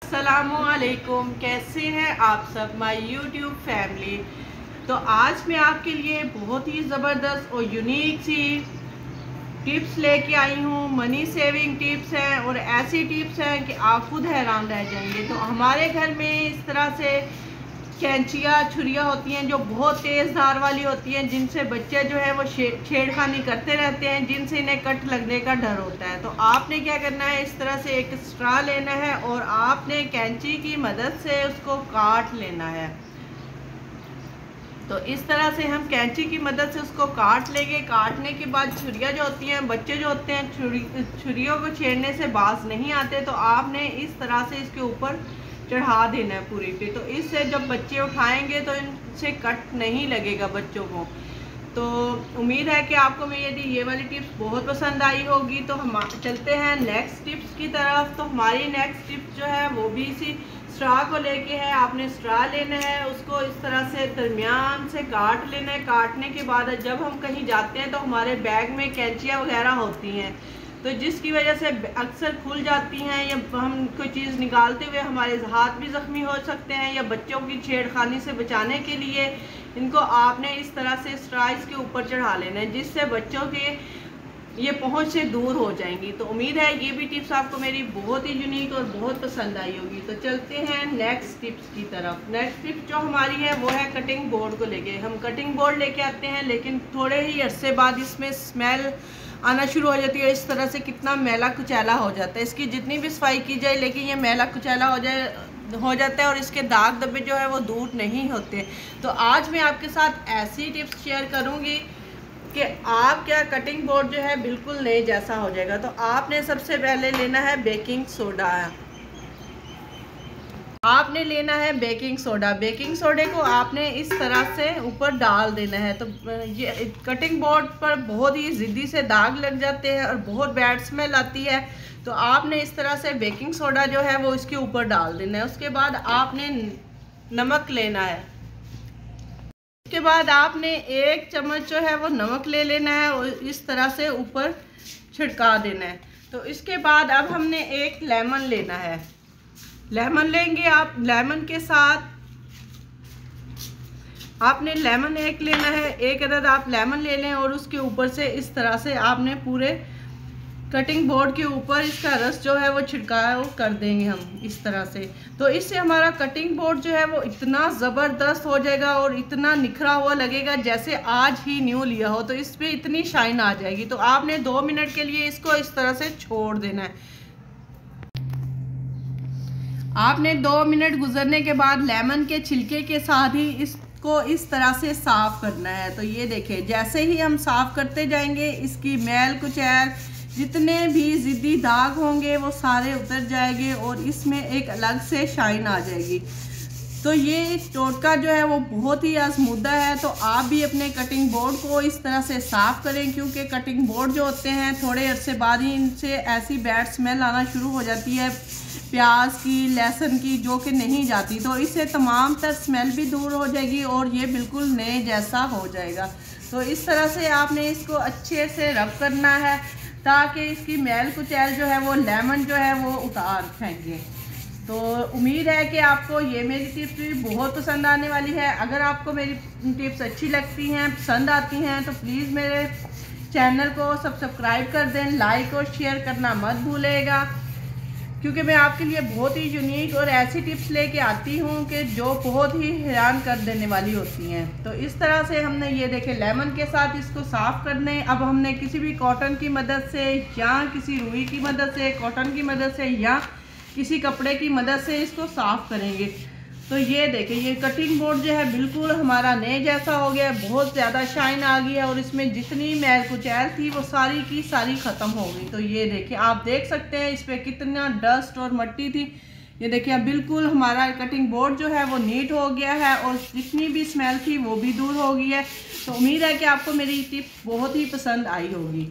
अस्सलामुअलैकुम, कैसे हैं आप सब माय यूट्यूब फैमिली। तो आज मैं आपके लिए बहुत ही ज़बरदस्त और यूनिक सी टिप्स लेके आई हूँ। मनी सेविंग टिप्स हैं और ऐसी टिप्स हैं कि आप खुद हैरान रह जाएंगे। तो हमारे घर में इस तरह से कैंचियाँ छुरियाँ होती हैं जो बहुत तेज़ धार वाली होती हैं, जिनसे बच्चे जो है वो छेड़खानी करते रहते हैं, जिनसे इन्हें कट लगने का डर होता है। तो आपने क्या करना है, इस तरह से एक स्ट्रा लेना है और आपने कैंची की मदद से उसको काट लेना है। तो इस तरह से हम कैंची की मदद से उसको काट लेंगे। काटने के बाद छुरियाँ जो होती हैं, बच्चे जो होते हैं छुरियों को छेड़ने से बाज नहीं आते, तो आपने इस तरह से इसके ऊपर चढ़ा देना है पूरी पे। तो इससे जब बच्चे उठाएंगे तो इनसे कट नहीं लगेगा बच्चों को। तो उम्मीद है कि आपको मेरी ये वाली टिप्स बहुत पसंद आई होगी। तो हम चलते हैं नेक्स्ट टिप्स की तरफ। तो हमारी नेक्स्ट टिप्स जो है वो भी इसी स्ट्रा को लेके है। आपने स्ट्रा लेना है, उसको इस तरह से दरमियान से काट लेना है। काटने के बाद जब हम कहीं जाते हैं तो हमारे बैग में कैंचियाँ वगैरह होती हैं, तो जिसकी वजह से अक्सर खुल जाती हैं, या हम कोई चीज़ निकालते हुए हमारे हाथ भी ज़ख्मी हो सकते हैं, या बच्चों की छेड़खानी से बचाने के लिए इनको आपने इस तरह से स्ट्रा इसके ऊपर चढ़ा लेना है, जिससे बच्चों के ये पहुंच से दूर हो जाएंगी। तो उम्मीद है ये भी टिप्स आपको मेरी बहुत ही यूनिक और बहुत पसंद आई होगी। तो चलते हैं नेक्स्ट टिप्स की तरफ। नेक्स्ट टिप जो हमारी है वो है कटिंग बोर्ड को लेके। हम कटिंग बोर्ड लेके आते हैं, लेकिन थोड़े ही अरसे बाद इसमें स्मेल आना शुरू हो जाती है। इस तरह से कितना मैला कुचैला हो जाता है, इसकी जितनी भी सफाई की जाए लेकिन ये मैला कुचैला हो जाता है और इसके दाग धब्बे जो है वो दूर नहीं होते। तो आज मैं आपके साथ ऐसी टिप्स शेयर करूंगी कि आप क्या कटिंग बोर्ड जो है बिल्कुल नए जैसा हो जाएगा। तो आपने सबसे पहले लेना है बेकिंग सोडा। आपने लेना है बेकिंग सोडा। बेकिंग सोडे को आपने इस तरह से ऊपर डाल देना है। तो ये कटिंग बोर्ड पर बहुत ही ज़िद्दी से दाग लग जाते हैं और बहुत बैड स्मेल आती है। तो आपने इस तरह से बेकिंग सोडा जो है वो इसके ऊपर डाल देना है। उसके बाद आपने नमक लेना है। उसके बाद आपने 1 चम्मच जो है वो नमक ले लेना है और इस तरह से ऊपर छिड़का देना है। तो इसके बाद अब हमने 1 लेमन लेना है। लेमन लेंगे आप। लेमन के साथ आपने लेमन 1 लेना है। 1 अदद आप लेमन ले लें और उसके ऊपर से इस तरह से आपने पूरे कटिंग बोर्ड के ऊपर इसका रस जो है वो छिड़काव कर देंगे हम इस तरह से। तो इससे हमारा कटिंग बोर्ड जो है वो इतना ज़बरदस्त हो जाएगा और इतना निखरा हुआ लगेगा जैसे आज ही न्यू लिया हो। तो इस पर इतनी शाइन आ जाएगी। तो आपने 2 मिनट के लिए इसको इस तरह से छोड़ देना है। आपने 2 मिनट गुजरने के बाद लेमन के छिलके के साथ ही इसको इस तरह से साफ़ करना है। तो ये देखें, जैसे ही हम साफ़ करते जाएंगे इसकी मैल कुचैल जितने भी ज़िद्दी दाग होंगे वो सारे उतर जाएंगे और इसमें एक अलग से शाइन आ जाएगी। तो ये टोटका जो है वो बहुत ही आजमूदा है। तो आप भी अपने कटिंग बोर्ड को इस तरह से साफ़ करें, क्योंकि कटिंग बोर्ड जो होते हैं थोड़े अरसे बाद ही इनसे ऐसी बैड स्मेल आना शुरू हो जाती है प्याज की, लहसुन की, जो कि नहीं जाती। तो इससे तमाम तर स्मेल भी दूर हो जाएगी और ये बिल्कुल नए जैसा हो जाएगा। तो इस तरह से आपने इसको अच्छे से रब करना है ताकि इसकी मैल कुचैल जो है वो लेमन जो है वो उतार फेंके। तो उम्मीद है कि आपको ये मेरी टिप्स भी बहुत पसंद आने वाली है। अगर आपको मेरी टिप्स अच्छी लगती हैं, पसंद आती हैं, तो प्लीज़ मेरे चैनल को सब्सक्राइब कर दें, लाइक और शेयर करना मत भूलिएगा, क्योंकि मैं आपके लिए बहुत ही यूनिक और ऐसी टिप्स लेके आती हूँ कि जो बहुत ही हैरान कर देने वाली होती हैं। तो इस तरह से हमने ये देखे लेमन के साथ इसको साफ़ करने। अब हमने किसी भी कॉटन की मदद से या किसी रुई की मदद से, कॉटन की मदद से या किसी कपड़े की मदद से इसको साफ़ करेंगे। तो ये देखें, ये कटिंग बोर्ड जो है बिल्कुल हमारा नए जैसा हो गया है। बहुत ज़्यादा शाइन आ गई है और इसमें जितनी मैल कुचैल थी वो सारी की सारी ख़त्म हो गई। तो ये देखिए, आप देख सकते हैं इस पर कितना डस्ट और मिट्टी थी। ये देखिए, अब बिल्कुल हमारा कटिंग बोर्ड जो है वो नीट हो गया है और जितनी भी स्मेल थी वो भी दूर हो गई है। तो उम्मीद है कि आपको मेरी टिप बहुत ही पसंद आई होगी।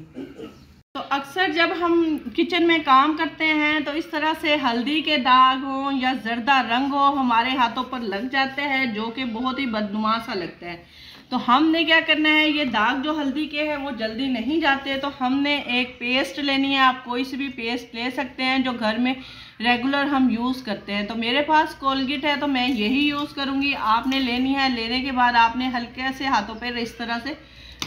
तो अक्सर जब हम किचन में काम करते हैं तो इस तरह से हल्दी के दाग हों या जर्दा रंग हो हमारे हाथों पर लग जाते हैं, जो कि बहुत ही बदनुमा सा लगता है। तो हमने क्या करना है, ये दाग जो हल्दी के हैं वो जल्दी नहीं जाते, तो हमने एक पेस्ट लेनी है। आप कोई सी भी पेस्ट ले सकते हैं जो घर में रेगुलर हम यूज़ करते हैं। तो मेरे पास कोलगेट है तो मैं यही यूज़ करूँगी। आपने लेनी है, लेने के बाद आपने हल्के से हाथों पर इस तरह से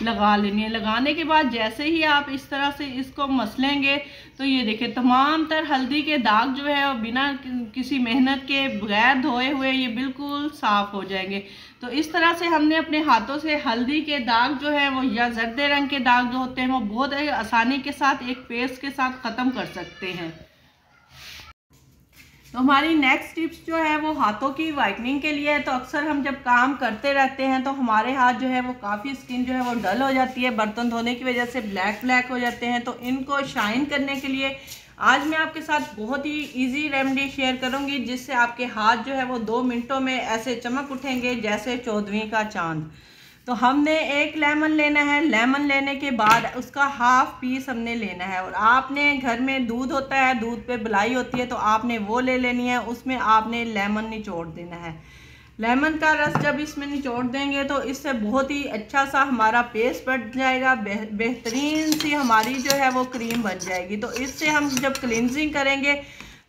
लगा लेनी है। लगाने के बाद जैसे ही आप इस तरह से इसको मसलेंगे तो ये देखिए तमाम तर हल्दी के दाग जो है वो बिना किसी मेहनत के, बगैर धोए हुए ये बिल्कुल साफ़ हो जाएंगे। तो इस तरह से हमने अपने हाथों से हल्दी के दाग जो है वो, या जर्दे रंग के दाग जो होते हैं, वो बहुत आसानी के साथ एक पेस्ट के साथ ख़त्म कर सकते हैं। तो हमारी नेक्स्ट टिप्स जो है वो हाथों की वाइटनिंग के लिए है। तो अक्सर हम जब काम करते रहते हैं तो हमारे हाथ जो है वो काफ़ी स्किन जो है वो डल हो जाती है, बर्तन धोने की वजह से ब्लैक हो जाते हैं। तो इनको शाइन करने के लिए आज मैं आपके साथ बहुत ही इजी रेमेडी शेयर करूंगी, जिससे आपके हाथ जो है वो 2 मिनटों में ऐसे चमक उठेंगे जैसे 14वीं का चांद। तो हमने एक लेमन लेना है। लेमन लेने के बाद उसका हाफ पीस हमने लेना है, और आपने घर में दूध होता है, दूध पे बलाई होती है, तो आपने वो ले लेनी है। उसमें आपने लेमन निचोड़ देना है। लेमन का रस जब इसमें निचोड़ देंगे तो इससे बहुत ही अच्छा सा हमारा पेस्ट बन जाएगा, बेहतरीन सी हमारी जो है वो क्रीम बन जाएगी। तो इससे हम जब क्लींजिंग करेंगे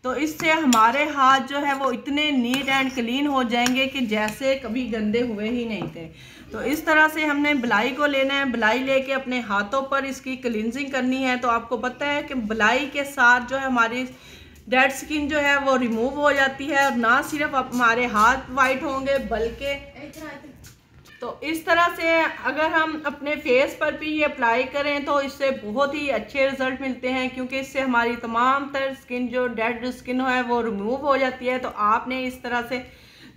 तो इससे हमारे हाथ जो है वो इतने नीट एंड क्लीन हो जाएंगे कि जैसे कभी गंदे हुए ही नहीं थे। तो इस तरह से हमने बलाई को लेना है। बलाई लेके अपने हाथों पर इसकी क्लींजिंग करनी है। तो आपको पता है कि बलाई के साथ जो है हमारी डेड स्किन जो है वो रिमूव हो जाती है, और ना सिर्फ हमारे हाथ वाइट होंगे बल्कि तो इस तरह से अगर हम अपने फेस पर भी ये अप्लाई करें तो इससे बहुत ही अच्छे रिजल्ट मिलते हैं, क्योंकि इससे हमारी तमाम तर स्किन जो डेड स्किन है वो रिमूव हो जाती है। तो आपने इस तरह से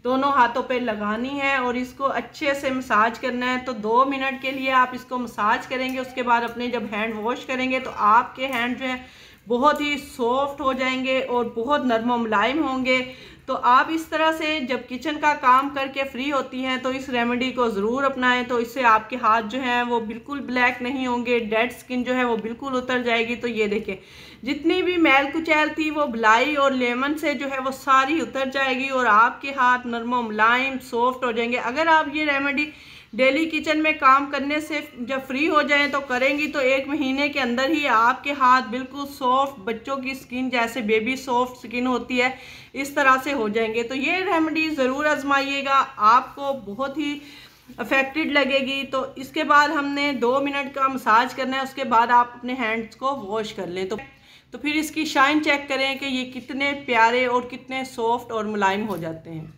दोनों हाथों पे लगानी है और इसको अच्छे से मसाज करना है। तो 2 मिनट के लिए आप इसको मसाज करेंगे। उसके बाद अपने जब हैंड वॉश करेंगे तो आपके हैंड जो है बहुत ही सॉफ्ट हो जाएंगे और बहुत नरम मुलायम होंगे। तो आप इस तरह से जब किचन का काम करके फ्री होती हैं तो इस रेमेडी को ज़रूर अपनाएं। तो इससे आपके हाथ जो हैं वो बिल्कुल ब्लैक नहीं होंगे, डेड स्किन जो है वो बिल्कुल उतर जाएगी। तो ये देखिए जितनी भी मैल कुचैल थी वो बलाई और लेमन से जो है वो सारी उतर जाएगी और आपके हाथ नरम मुलायम सॉफ्ट हो जाएंगे। अगर आप ये रेमेडी डेली किचन में काम करने से जब फ्री हो जाएं तो करेंगी तो 1 महीने के अंदर ही आपके हाथ बिल्कुल सॉफ्ट, बच्चों की स्किन जैसे बेबी सॉफ्ट स्किन होती है इस तरह से हो जाएंगे। तो ये रेमेडी ज़रूर आजमाइएगा, आपको बहुत ही अफेक्टेड लगेगी। तो इसके बाद हमने 2 मिनट का मसाज करना है। उसके बाद आप अपने हैंड्स को वॉश कर लें। तो फिर इसकी शाइन चेक करें कि ये कितने प्यारे और कितने सॉफ्ट और मुलायम हो जाते हैं।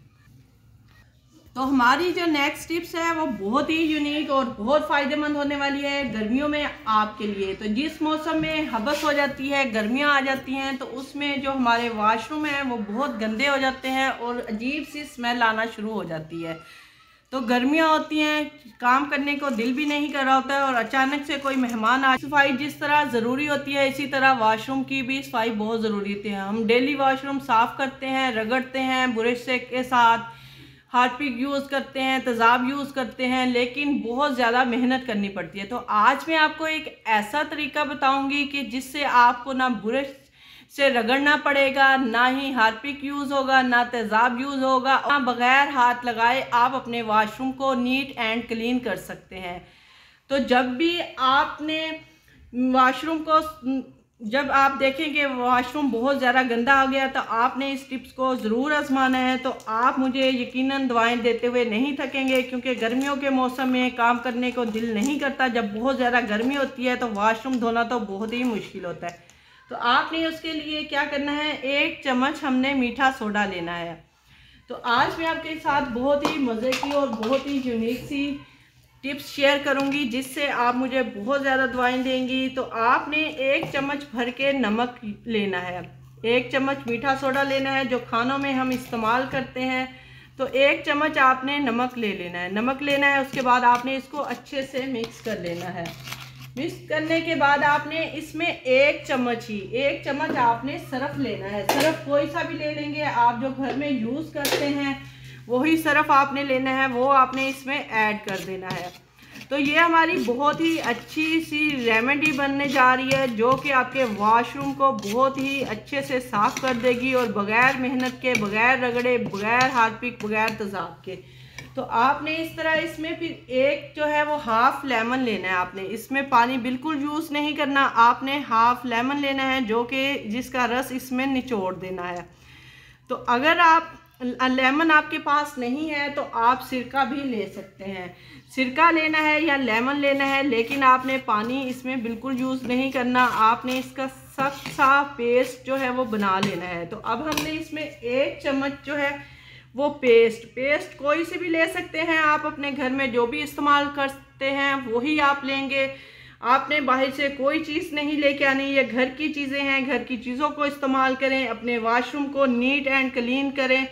तो हमारी जो नेक्स्ट टिप्स है वो बहुत ही यूनिक और बहुत फ़ायदेमंद होने वाली है गर्मियों में आपके लिए। तो जिस मौसम में हबस हो जाती है, गर्मियां आ जाती हैं, तो उसमें जो हमारे वॉशरूम हैं वो बहुत गंदे हो जाते हैं और अजीब सी स्मेल आना शुरू हो जाती है। तो गर्मियां होती हैं, काम करने को दिल भी नहीं कर रहा होता है और अचानक से कोई मेहमान आ, सफाई जिस तरह ज़रूरी होती है इसी तरह वॉशरूम की भी सफाई बहुत ज़रूरी होती है। हम डेली वॉशरूम साफ़ करते हैं, रगड़ते हैं ब्रश से के साथ, हार्पिक यूज़ करते हैं, तेज़ाब यूज़ करते हैं, लेकिन बहुत ज़्यादा मेहनत करनी पड़ती है। तो आज मैं आपको एक ऐसा तरीका बताऊंगी कि जिससे आपको ना ब्रश से रगड़ना पड़ेगा, ना ही हार्पिक यूज़ होगा, ना तेज़ाब यूज़ होगा, ना बग़ैर हाथ लगाए आप अपने वॉशरूम को नीट एंड क्लीन कर सकते हैं। तो जब भी आपने वॉशरूम को, जब आप देखेंगे वॉशरूम बहुत ज़्यादा गंदा हो गया तो आपने इस टिप्स को ज़रूर आजमाना है। तो आप मुझे यकीनन दुआएं देते हुए नहीं थकेंगे, क्योंकि गर्मियों के मौसम में काम करने को दिल नहीं करता। जब बहुत ज़्यादा गर्मी होती है तो वॉशरूम धोना तो बहुत ही मुश्किल होता है। तो आपने उसके लिए क्या करना है, 1 चम्मच हमने मीठा सोडा लेना है। तो आज मैं आपके साथ बहुत ही मज़े की और बहुत ही यूनिक सी टिप्स शेयर करूंगी जिससे आप मुझे बहुत ज़्यादा दुआएं देंगी। तो आपने 1 चम्मच भर के नमक लेना है, 1 चम्मच मीठा सोडा लेना है जो खानों में हम इस्तेमाल करते हैं। तो 1 चम्मच आपने नमक ले लेना है, नमक लेना है। उसके बाद आपने इसको अच्छे से मिक्स कर लेना है। मिक्स करने के बाद आपने इसमें 1 चम्मच आपने सरफ लेना है। सरफ कोई सा भी ले लेंगे, आप जो घर में यूज़ करते हैं वही सरफ आपने लेना है, वो आपने इसमें ऐड कर देना है। तो ये हमारी बहुत ही अच्छी सी रेमेडी बनने जा रही है जो कि आपके वॉशरूम को बहुत ही अच्छे से साफ़ कर देगी और बग़ैर मेहनत के, बग़ैर रगड़े, बग़ैर हार्पिक, बग़ैर तेज़ाब के। तो आपने इस तरह इसमें फिर एक जो है वो हाफ लेमन लेना है। आपने इसमें पानी बिल्कुल यूज़ नहीं करना, आपने हाफ लेमन लेना है जो कि जिसका रस इसमें निचोड़ देना है। तो अगर आप लेमन आपके पास नहीं है तो आप सिरका भी ले सकते हैं। सिरका लेना है या लेमन लेना है, लेकिन आपने पानी इसमें बिल्कुल यूज़ नहीं करना, आपने इसका सख्त सा पेस्ट जो है वो बना लेना है। तो अब हमने इसमें 1 चम्मच जो है वो पेस्ट कोई से भी ले सकते हैं आप, अपने घर में जो भी इस्तेमाल करते हैं वही आप लेंगे। आपने बाहर से कोई चीज़ नहीं लेके आनी, ये घर की चीज़ें हैं, घर की चीज़ों को इस्तेमाल करें, अपने वॉशरूम को नीट एंड क्लीन करें।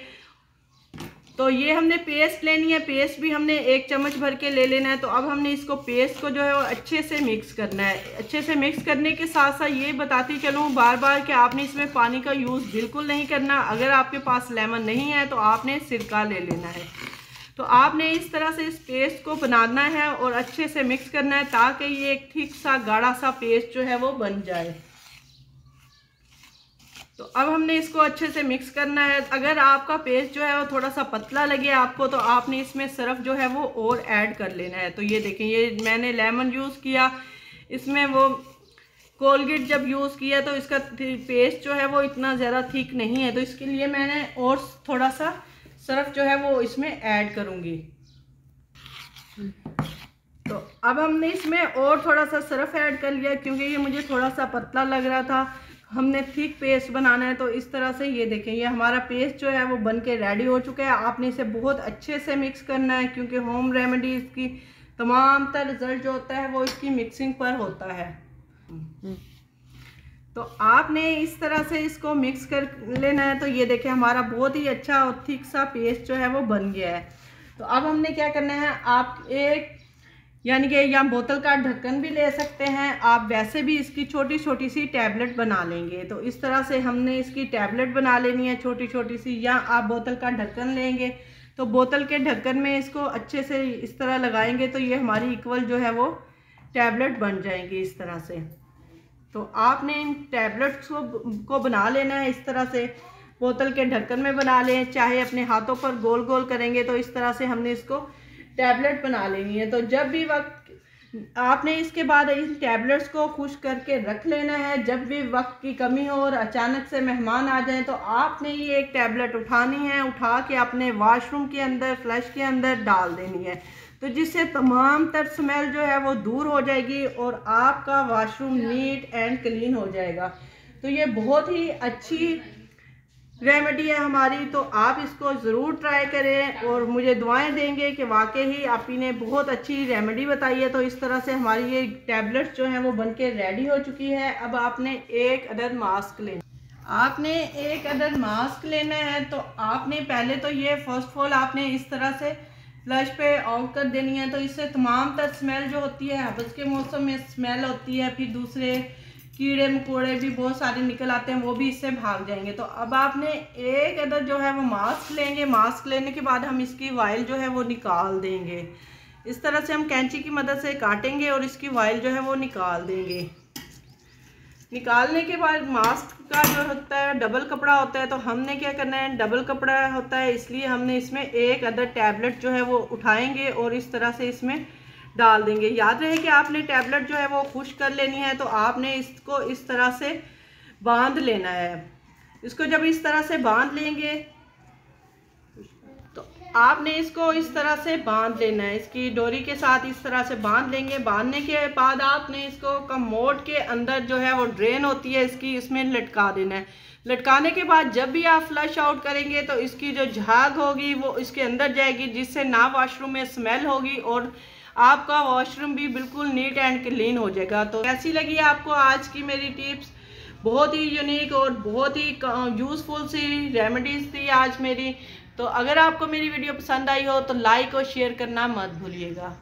तो ये हमने पेस्ट लेनी है, पेस्ट भी हमने 1 चम्मच भर के ले लेना है। तो अब हमने इसको पेस्ट को जो है वो अच्छे से मिक्स करना है। अच्छे से मिक्स करने के साथ साथ ये बताती चलूँ बार बार कि आपने इसमें पानी का यूज़ बिल्कुल नहीं करना। अगर आपके पास लेमन नहीं है तो आपने सिरका ले लेना है। तो आपने इस तरह से इस पेस्ट को बनाना है और अच्छे से मिक्स करना है ताकि ये एक ठीक सा गाढ़ा सा पेस्ट जो है वो बन जाए। तो अब हमने इसको अच्छे से मिक्स करना है। अगर आपका पेस्ट जो है वो थोड़ा सा पतला लगे आपको तो आपने इसमें सर्फ जो है वो और ऐड कर लेना है। तो ये देखें, ये मैंने लेमन यूज़ किया, इसमें वो कोलगेट जब यूज़ किया तो इसका पेस्ट जो है वो इतना ज़्यादा थिक नहीं है, तो इसके लिए मैंने और थोड़ा सा सर्फ जो है वो इसमें ऐड करूँगी। तो अब हमने इसमें और थोड़ा सा सर्फ ऐड कर लिया क्योंकि ये मुझे थोड़ा सा पतला लग रहा था। हमने थिक पेस्ट बनाना है। तो इस तरह से ये देखें, ये हमारा पेस्ट जो है वो बन के रेडी हो चुका है। आपने इसे बहुत अच्छे से मिक्स करना है क्योंकि होम रेमेडीज़ की तमाम तर रिज़ल्ट जो होता है वो इसकी मिक्सिंग पर होता है। तो आपने इस तरह से इसको मिक्स कर लेना है। तो ये देखें, हमारा बहुत ही अच्छा और थिक सा पेस्ट जो है वो बन गया है। तो अब हमने क्या करना है, आप एक यानी कि या बोतल का ढक्कन भी ले सकते हैं, आप वैसे भी इसकी छोटी छोटी सी टैबलेट बना लेंगे। तो इस तरह से हमने इसकी टैबलेट बना लेनी है छोटी छोटी सी, या आप बोतल का ढक्कन लेंगे तो बोतल के ढक्कन में इसको अच्छे से इस तरह लगाएंगे तो ये हमारी इक्वल जो है वो टैबलेट बन जाएंगी इस तरह से। तो आपने इन टैबलेट्स को बना लेना है इस तरह से, बोतल के ढक्कन में बना लें, चाहे अपने हाथों पर गोल गोल करेंगे। तो इस तरह से हमने इसको टैबलेट बना लेनी है। तो जब भी वक्त आपने इसके बाद इन टैबलेट्स को खुश करके रख लेना है। जब भी वक्त की कमी हो और अचानक से मेहमान आ जाएं तो आपने ये एक टैबलेट उठानी है, उठा के अपने वॉशरूम के अंदर फ्लश के अंदर डाल देनी है। तो जिससे तमाम तर स्मेल जो है वो दूर हो जाएगी और आपका वॉशरूम नीट एंड क्लीन हो जाएगा। तो ये बहुत ही अच्छी रेमेडी है हमारी, तो आप इसको ज़रूर ट्राई करें और मुझे दुआएं देंगे कि वाकई ही आप ही ने बहुत अच्छी रेमेडी बताई है। तो इस तरह से हमारी ये टैबलेट्स जो हैं वो बनके रेडी हो चुकी है। अब आपने 1 अदद मास्क लेना है। तो आपने पहले तो ये फर्स्ट ऑफ ऑल आपने इस तरह से फ्लश पे आउट कर देनी है। तो इससे तमाम तर स्मेल जो होती है, हबस के मौसम में स्मेल होती है, फिर दूसरे कीड़े मकोड़े भी बहुत सारे निकल आते हैं, वो भी इससे भाग जाएंगे। तो अब आपने 1 अदद जो है वो मास्क लेंगे। मास्क लेने के बाद हम इसकी वाइल जो है वो निकाल देंगे। इस तरह से हम कैंची की मदद से काटेंगे और इसकी वाइल जो है वो निकाल देंगे। निकालने के बाद मास्क का जो होता है डबल कपड़ा होता है, तो हमने क्या करना है, डबल कपड़ा होता है इसलिए हमने इसमें 1 अदद टैबलेट जो है वो उठाएंगे और इस तरह से इसमें डाल देंगे। याद रहे कि आपने टैबलेट जो है वो खुश कर लेनी है। तो आपने इसको इस तरह से बांध लेना है। इसको जब इस तरह से बांध लेंगे तो आपने इसको इस तरह से बांध लेना है, इसकी डोरी के साथ इस तरह से बांध लेंगे। बांधने के बाद आपने इसको कमोड के अंदर जो है वो ड्रेन होती है इसकी, इसमें लटका देना है। लटकाने के बाद जब भी आप फ्लश आउट करेंगे तो इसकी जो झाग होगी वो इसके अंदर जाएगी, जिससे ना वॉशरूम में स्मेल होगी और आपका वॉशरूम भी बिल्कुल नीट एंड क्लीन हो जाएगा। तो कैसी लगी आपको आज की मेरी टिप्स? बहुत ही यूनिक और बहुत ही यूज़फुल सी रेमेडीज़ थी आज मेरी। तो अगर आपको मेरी वीडियो पसंद आई हो तो लाइक और शेयर करना मत भूलिएगा।